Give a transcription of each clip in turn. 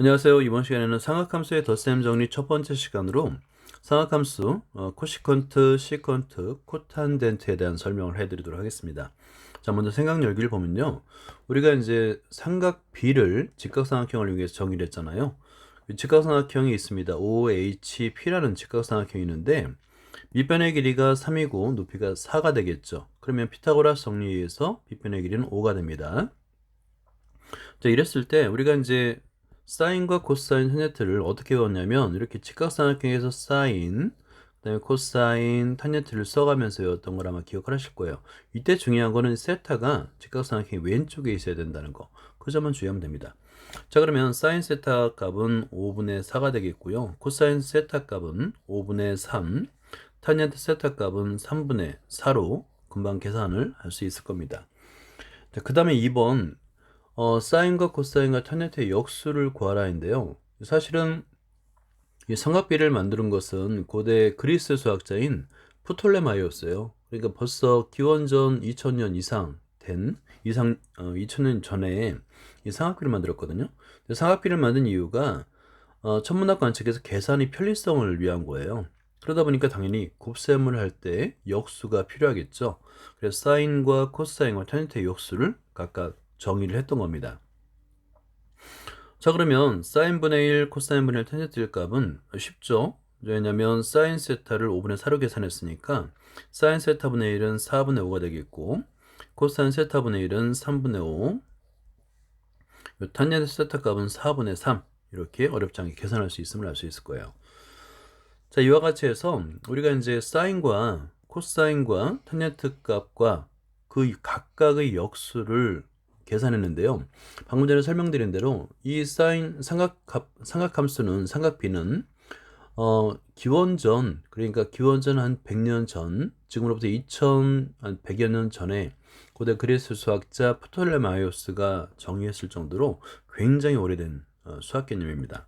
안녕하세요. 이번 시간에는 삼각함수의 덧셈 정리 첫 번째 시간으로 삼각함수 코시컨트, 시컨트, 코탄젠트에 대한 설명을 해드리도록 하겠습니다. 자, 먼저 생각 열기를 보면요. 우리가 이제 삼각 B를 직각삼각형을 위해서 정의를 했잖아요. 직각삼각형이 있습니다. OHP라는 직각삼각형이 있는데 밑변의 길이가 3이고 높이가 4가 되겠죠. 그러면 피타고라스 정리에 의해서 밑변의 길이는 5가 됩니다. 자, 이랬을 때 우리가 이제 사인과 코사인 탄젠트를 어떻게 외웠냐면 이렇게 직각삼각형에서 사인, 그다음에 코사인, 탄젠트를 써가면서 외웠던 걸 아마 기억을 하실 거예요. 이때 중요한 거는 세타가 직각삼각형 왼쪽에 있어야 된다는 거. 그 점만 주의하면 됩니다. 자, 그러면 사인 세타 값은 5분의 4가 되겠고요. 코사인 세타 값은 5분의 3, 탄젠트 세타 값은 3분의 4로 금방 계산을 할 수 있을 겁니다. 자, 그 다음에 2번 사인과 코사인과 탄젠트의 역수를 구하라인데요. 사실은 이 삼각비를 만드는 것은 고대 그리스 수학자인 프톨레마이오스예요. 그러니까 벌써 기원전 2000년 이상 된 2000년 전에 이 삼각비를 만들었거든요. 삼각비를 만든 이유가 천문학 관측에서 계산이 편리성을 위한 거예요. 그러다 보니까 당연히 곱셈을 할 때 역수가 필요하겠죠. 그래서 사인과 코사인과 탄젠트의 역수를 각각 정의를 했던 겁니다. 자, 그러면 사인분의 1, 코사인분의 1 탄젠트 값은 쉽죠. 왜냐면 사인 세타를 5분의 4로 계산했으니까 사인 세타분의 1은 4분의 5가 되겠고 코사인 세타분의 1은 3분의 5, 탄젠트 세타 값은 4분의 3, 이렇게 어렵지 않게 계산할 수 있음을 알 수 있을 거예요. 자, 이와 같이 해서 우리가 이제 사인과 코사인과 탄젠트 값과 그 각각의 역수를 계산했는데요. 방금 전에 설명드린 대로 이 사인 삼각함수는 삼각비는 기원전, 그러니까 기원전 한 100년 전, 지금으로부터 2000, 한 100여 년 전에 고대 그리스 수학자 프톨레마이오스가 정의했을 정도로 굉장히 오래된 수학 개념입니다.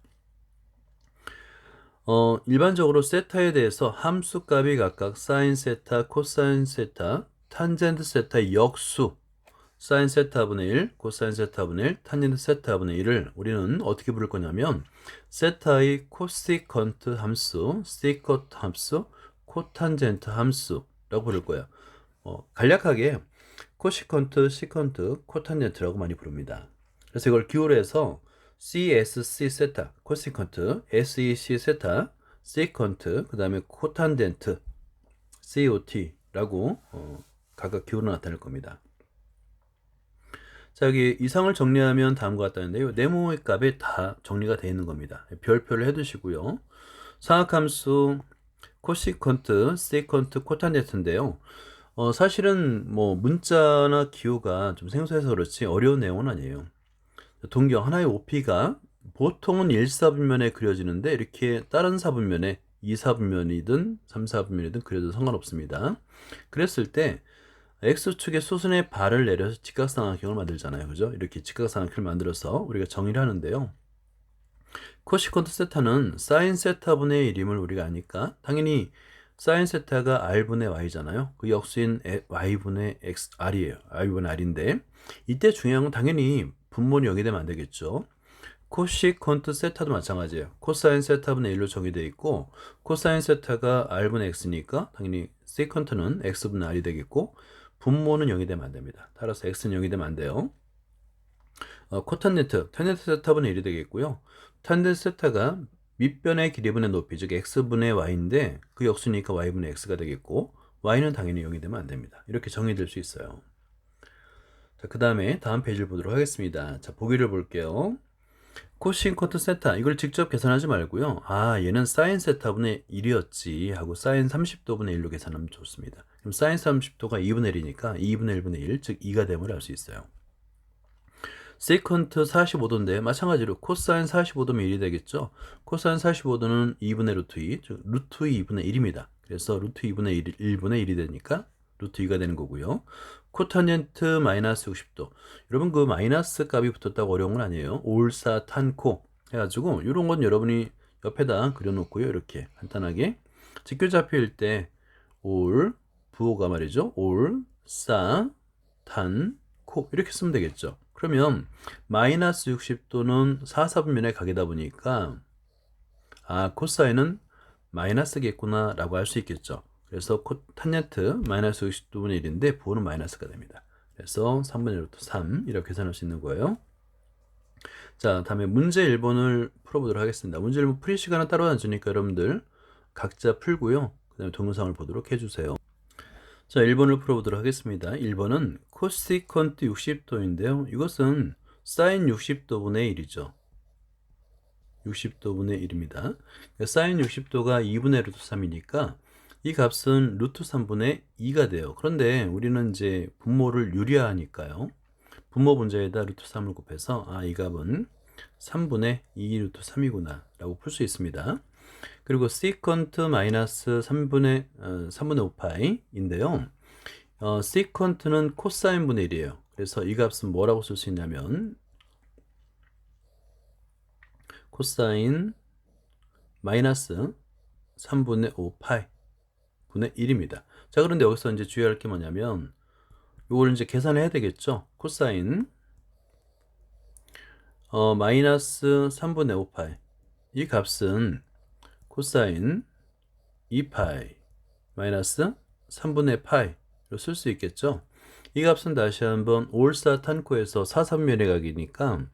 일반적으로 세타에 대해서 함수 값이 각각 사인 세타, 코사인 세타, 탄젠트 세타의 역수, 사인 세타분의 1, 코사인 세타분의 1, 탄젠트 세타분의 1을 우리는 어떻게 부를 거냐면 세타의 코시컨트 함수, 시컨트 함수, 코탄젠트 함수라고 부를 거예요. 간략하게 코시컨트, 시컨트, 코탄젠트라고 많이 부릅니다. 그래서 이걸 기울여서 CSC 세타, 코시컨트, SEC 세타, 시컨트, 그 다음에 코탄젠트, COT라고 각각 기울여 나타낼 겁니다. 자, 여기 이상을 정리하면 다음과 같다는데요. 네모의 값이 다 정리가 되어 있는 겁니다. 별표를 해두시고요. 상악함수 코시컨트, 세컨트, 코탄젠트인데요. 사실은 뭐 문자나 기호가 좀 생소해서 그렇지 어려운 내용은 아니에요. 동경 하나의 OP가 보통은 1사분면에 그려지는데 이렇게 다른 사분면에 2사분면이든 3사분면이든 그려도 상관없습니다. 그랬을 때 X축의 수순의 발을 내려서 직각삼각형을 만들잖아요. 그죠? 이렇게 직각삼각형을 만들어서 우리가 정의를 하는데요. 코시컨트 세타는 사인 세타분의 1임을 우리가 아니까 당연히 사인 세타가 r분의 y잖아요. 그 역수인 y분의 r이에요. y분의 r인데 이때 중요한 건 당연히 분모는 0이 되면 안 되겠죠. 코시컨트 세타도 마찬가지예요. 코사인 세타분의 1로 정의되어 있고 코사인 세타가 r분의 x니까 당연히 세컨트는 x분의 r이 되겠고 분모는 0이 되면 안 됩니다. 따라서 x는 0이 되면 안 돼요. 코탄젠트, 탄젠트 세타분의 1이 되겠고요. 탄젠트 세타가 밑변의 길이분의 높이, 즉 x분의 y인데 그 역수니까 y분의 x가 되겠고 y는 당연히 0이 되면 안 됩니다. 이렇게 정의될 수 있어요. 자, 그 다음에 다음 페이지를 보도록 하겠습니다. 자, 보기를 볼게요. 코시컨트 세타, 이걸 직접 계산하지 말고요. 아, 얘는 사인 세타분의 1이었지 하고 사인 30도분의 1로 계산하면 좋습니다. 그럼 사인 30도가 2분의 1이니까 2분의 1분의 1, 즉 2가 됨을 알 수 있어요. 세컨트 45도인데 마찬가지로 코사인 45도면 1이 되겠죠. 코사인 45도는 2분의 루트 2, 즉 루트 2분의 1입니다. 그래서 루트 2분의 1, 1분의 1이 되니까 루트 2가 되는 거고요. 코탄젠트 마이너스 60도. 여러분 그 마이너스 값이 붙었다고 어려운 건 아니에요. 올사 탄코 해가지고 이런 건 여러분이 옆에다 그려놓고요. 이렇게 간단하게 직교좌표일 때 올, 부호가 말이죠. 올, 싸, 탄, 코 이렇게 쓰면 되겠죠. 그러면 마이너스 60도는 4사분면의 각이다 보니까 코사인은 마이너스겠구나 라고 할 수 있겠죠. 그래서 탄젠트 마이너스 60도분의 1인데 부호는 마이너스가 됩니다. 그래서 3분의 루트 3 이렇게 계산할 수 있는 거예요. 자, 다음에 문제 1번을 풀어보도록 하겠습니다. 문제 1번 풀이 시간은 따로 안 주니까 여러분들 각자 풀고요. 그 다음에 동영상을 보도록 해주세요. 자, 1번을 풀어보도록 하겠습니다. 1번은 코시컨트 60도인데요. 이것은 사인 60도분의 1이죠. 60도분의 1입니다. 그러니까 사인 60도가 2분의 루트 3이니까 이 값은 루트 3분의 2가 돼요. 그런데 우리는 이제 분모를 유리화하니까요. 분모 분자에다 루트 3을 곱해서 이 값은 3분의 2 루트 3이구나 라고 풀 수 있습니다. 그리고 시컨트 마이너스 3분의 5파이인데요. 시컨트는 코사인 분의 1이에요. 그래서 이 값은 뭐라고 쓸 수 있냐면 코사인 마이너스 3분의 5파이 분의 1입니다. 자, 그런데 여기서 이제 주의할 게 뭐냐면 이걸 이제 계산해야 되겠죠. 코사인 마이너스 3분의 5파이 이 값은 코사인 2파이 마이너스 3분의 파이로 쓸 수 있겠죠. 이 값은 다시 한번 올사탄코에서 4사분면의 각이니까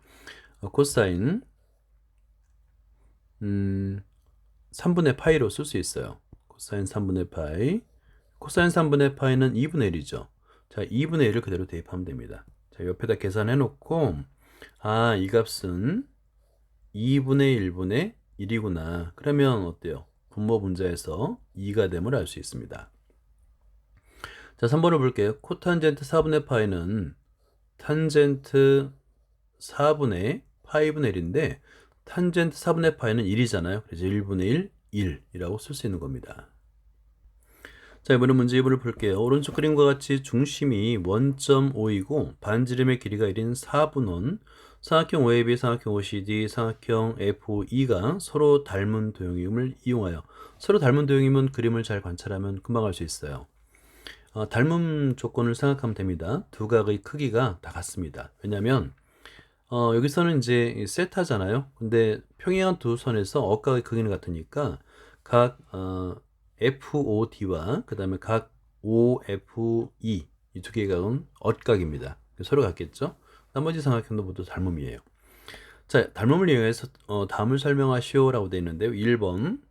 코사인 3분의 파이로 쓸 수 있어요. 코사인 3분의 파이 코사인 3분의 파이는 2분의 1이죠. 자, 2분의 1을 그대로 대입하면 됩니다. 자, 옆에다 계산해 놓고 이 값은 2분의 1분의 1이구나. 그러면 어때요? 분모 분자에서 2가 됨을 알 수 있습니다. 자, 3번을 볼게요. 코탄젠트 4분의 파이는 탄젠트 4분의 파이분의 1인데 탄젠트 4분의 파이는 1이잖아요. 그래서 1분의 1, 1이라고 쓸 수 있는 겁니다. 자, 이번에 문제 2번을 볼게요. 오른쪽 그림과 같이 중심이 1.5이고 반지름의 길이가 1인 4분원 삼각형 OAB, 삼각형 OCD, 삼각형 FOE가 서로 닮은 도형임을 이용하여 서로 닮은 도형이면 그림을 잘 관찰하면 금방 알 수 있어요. 닮음 조건을 생각하면 됩니다. 두 각의 크기가 다 같습니다. 왜냐하면 여기서는 이제 세타잖아요. 근데 평행한 두 선에서 억각의 크기는 같으니까 각 FOD와 그 다음에 각 OFE 이 두 개의 각은 억각입니다. 서로 같겠죠? 나머지 삼각형도 모두 닮음이에요. 자, 닮음을 이용해서 다음을 설명하시오 라고 되어 있는데요. 1번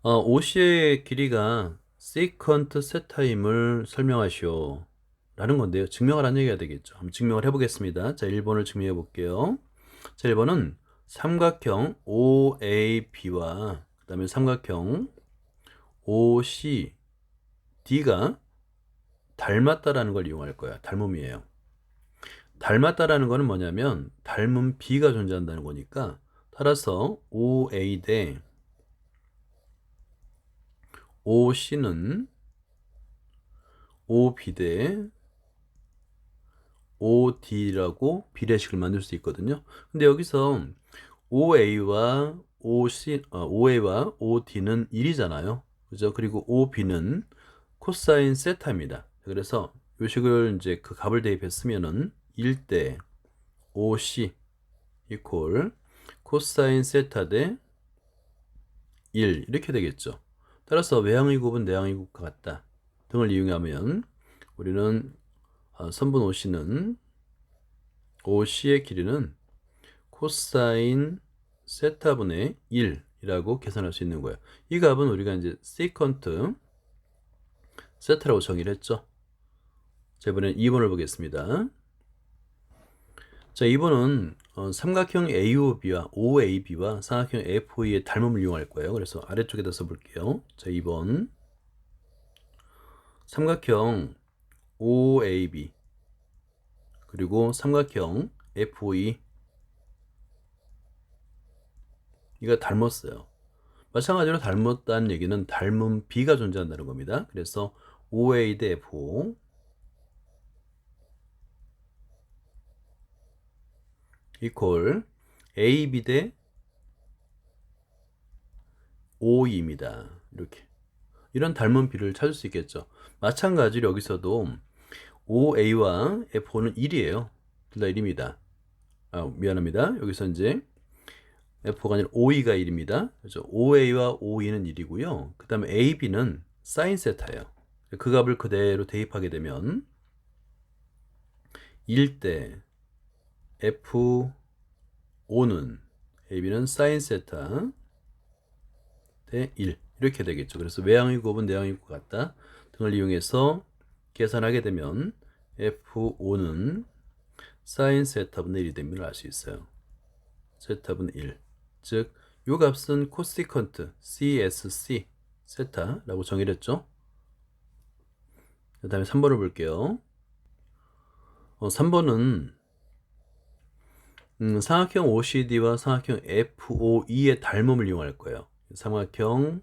OC의 길이가 세컨트 세타임을 설명하시오 라는 건데요. 증명을 한 얘기가 되겠죠. 한번 증명을 해보겠습니다. 자, 1번을 증명해 볼게요. 자, 1번은 삼각형 OAB와 그 다음에 삼각형 OCD가 닮았다라는 걸 이용할 거야. 닮음이에요. 닮았다라는 거는 뭐냐면 닮은 B가 존재한다는 거니까 따라서 OA 대 OC는 OB 대 OD라고 비례식을 만들 수 있거든요. 근데 여기서 OA와 OD는 1이잖아요. 그죠? 그리고 OB는 코사인 세타입니다. 그래서 이 식을 이제 그 값을 대입했으면은 1대 OC 이퀄 코사인 세타 대 1 이렇게 되겠죠. 따라서 외항의 곱은 내항의 곱과 같다 등을 이용하면 우리는 선분 OC는 OC의 길이는 코사인 세타분의 1이라고 계산할 수 있는 거예요. 이 값은 우리가 이제 세컨트 세타라고 정의를 했죠. 자, 이번엔 2번을 보겠습니다. 자, 2번은 삼각형 AOB와 OAB와 삼각형 FOE의 닮음을 이용할 거예요. 그래서 아래쪽에다 써볼게요. 자, 2번 삼각형 OAB 그리고 삼각형 FOE 이거 닮았어요. 마찬가지로 닮았다는 얘기는 닮은 B가 존재한다는 겁니다. 그래서 OA 대 FO 이퀄 AB 대 OE입니다. 이렇게 이런 닮은 B를 찾을 수 있겠죠. 마찬가지로 여기서도 OA와 FO는 1이에요. 둘 다 1입니다. 미안합니다. 여기서 이제 F5가 아니라 OE가 1입니다. 그래서 OA와 OE는 1이고요. 그 다음에 AB는 사인 세타예요. 그 값을 그대로 대입하게 되면 1대 F5는 AB는 사인 세타 대 1 이렇게 되겠죠. 그래서 외항의 곱은 내항의 곱 같다 등을 이용해서 계산하게 되면 F5는 사인 세타분의 1이 됨을 알 수 있어요. 세타분의 1. 즉, 이 값은 코시컨트 CSC 세타라고 정의를 했죠. 그 다음에 3번을 볼게요. 3번은 삼각형 OCD와 삼각형 FOE의 닮음을 이용할 거예요. 삼각형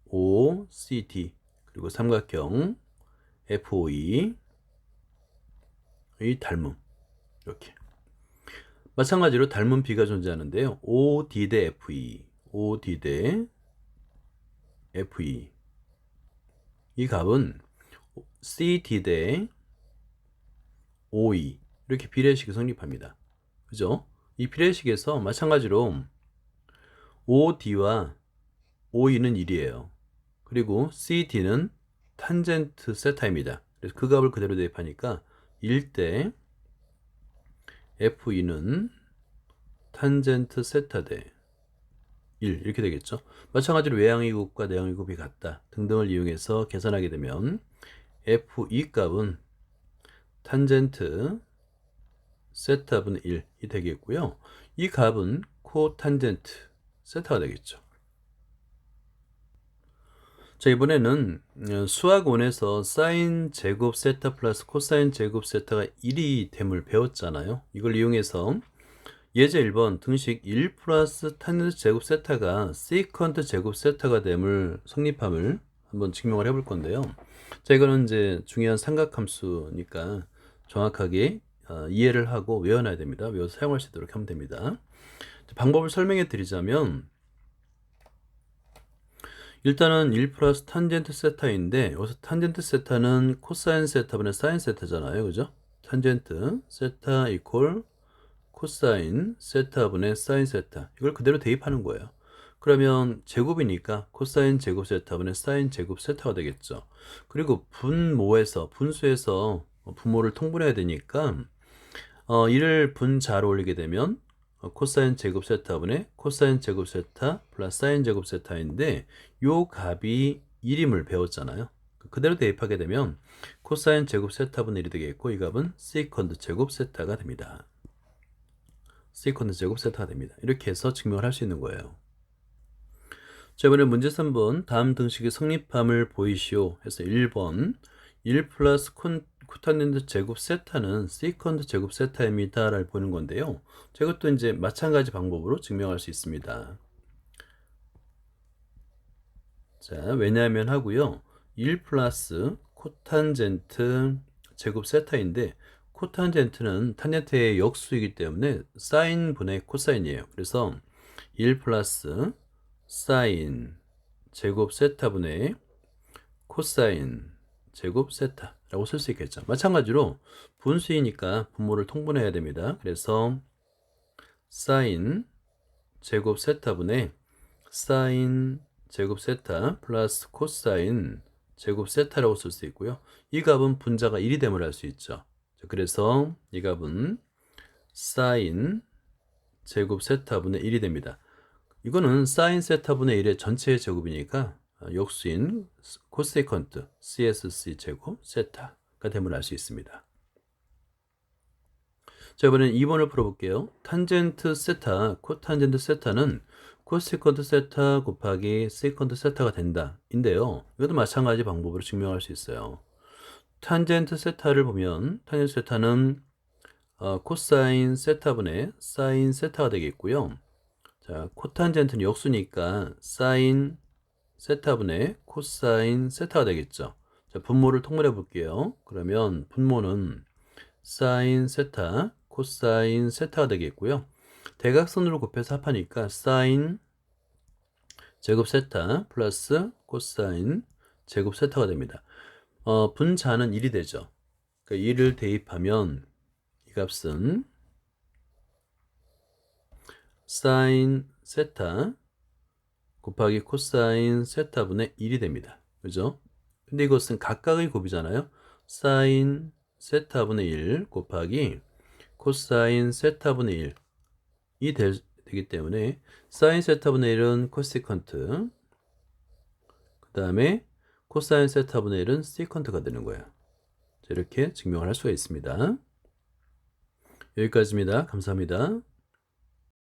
OCD 그리고 삼각형 FOE의 닮음 이렇게 마찬가지로 닮은 B가 존재하는데요. OD 대 FE OD 대 FE 이 값은 CD 대 OE 이렇게 비례식이 성립합니다. 그죠? 이 비례식에서 마찬가지로 OD와 OE는 1이에요. 그리고 CD는 탄젠트 세타입니다. 그래서 그 값을 그대로 대입하니까 1대 FE는 탄젠트 세타 대 1 이렇게 되겠죠. 마찬가지로 외항의 곱과 내항의 곱이 같다 등등을 이용해서 계산하게 되면 FE 값은 탄젠트 세타분의 1이 되겠고요. 이 값은 코탄젠트 세타가 되겠죠. 자, 이번에는 수학 1에서 사인 제곱 세타 플러스 코사인 제곱 세타가 1이 됨을 배웠잖아요. 이걸 이용해서 예제 1번 등식 1 플러스 탄젠트 제곱 세타가 세컨트 제곱 세타가 됨을 성립함을 한번 증명을 해볼 건데요. 자, 이거는 이제 중요한 삼각함수니까 정확하게 이해를 하고 외워놔야 됩니다. 외워서 사용할 수 있도록 하면 됩니다. 방법을 설명해 드리자면 일단은 1 플러스 탄젠트 세타인데 여기서 탄젠트 세타는 코사인 세타분의 사인 세타잖아요. 그죠? 탄젠트 세타 이퀄 코사인 세타분의 사인 세타 이걸 그대로 대입하는 거예요. 그러면 제곱이니까 코사인 제곱 세타분의 사인 제곱 세타가 되겠죠. 그리고 분수에서 분모를 통분해야 되니까 이를 분자로 올리게 되면 코사인 제곱 세타분의 코사인 제곱 세타 플러스 사인 제곱 세타인데 요 값이 1임을 배웠잖아요. 그대로 대입하게 되면 코사인 제곱 세타분의 1이 되겠고 이 값은 세컨드 제곱 세타가 됩니다. 세컨드 제곱 세타가 됩니다. 이렇게 해서 증명을 할 수 있는 거예요. 자, 이번에 문제 3번 다음 등식의 성립함을 보이시오 해서 1번 1 플러스 코탄젠트 제곱 세타는 세컨드 제곱 세타입니다 라고 보는 건데요. 자, 이것도 이제 마찬가지 방법으로 증명할 수 있습니다. 자, 왜냐하면 하고요. 1 플러스 코탄젠트 제곱 세타인데 코탄젠트는 탄젠트의 역수이기 때문에 사인 분의 코사인이에요. 그래서 1 플러스 사인 제곱 세타분의 코사인 제곱 세타라고 쓸 수 있겠죠. 마찬가지로 분수이니까 분모를 통분해야 됩니다. 그래서 사인 제곱 세타분의 사인 제곱 세타 플러스 코사인 제곱 세타라고 쓸 수 있고요. 이 값은 분자가 1이 됨을 알 수 있죠. 그래서 이 값은 사인 제곱 세타분의 1이 됩니다. 이거는 사인 세타분의 1의 전체의 제곱이니까 역수인 코세컨트 CSC 제곱 세타가 됨을 알 수 있습니다. 자, 이번엔 2번을 풀어볼게요. 탄젠트 세타, 코탄젠트 세타는 코세컨트 세타 곱하기 세컨트 세타가 된다 인데요. 이것도 마찬가지 방법으로 증명할 수 있어요. 탄젠트 세타를 보면 탄젠트 세타는 코사인 세타분의 사인 세타가 되겠고요. 자, 코탄젠트는 역수니까 사인 세타분의 코사인 세타가 되겠죠. 자, 분모를 통분해 볼게요. 그러면 분모는 사인 세타, 코사인 세타가 되겠고요. 대각선으로 곱해서 합하니까 사인 제곱 세타 플러스 코사인 제곱 세타가 됩니다. 분자는 1이 되죠. 그러니까 1을 대입하면 이 값은 사인 세타 곱하기 코사인 세타분의 1이 됩니다. 그죠? 근데 이것은 각각의 곱이잖아요. 사인 세타분의 1 곱하기 코사인 세타분의 1이 되기 때문에 사인 세타분의 1은 코시컨트, 그 다음에 코사인 세타분의 1은 시컨트가 되는 거예요. 이렇게 증명을 할 수가 있습니다. 여기까지입니다. 감사합니다.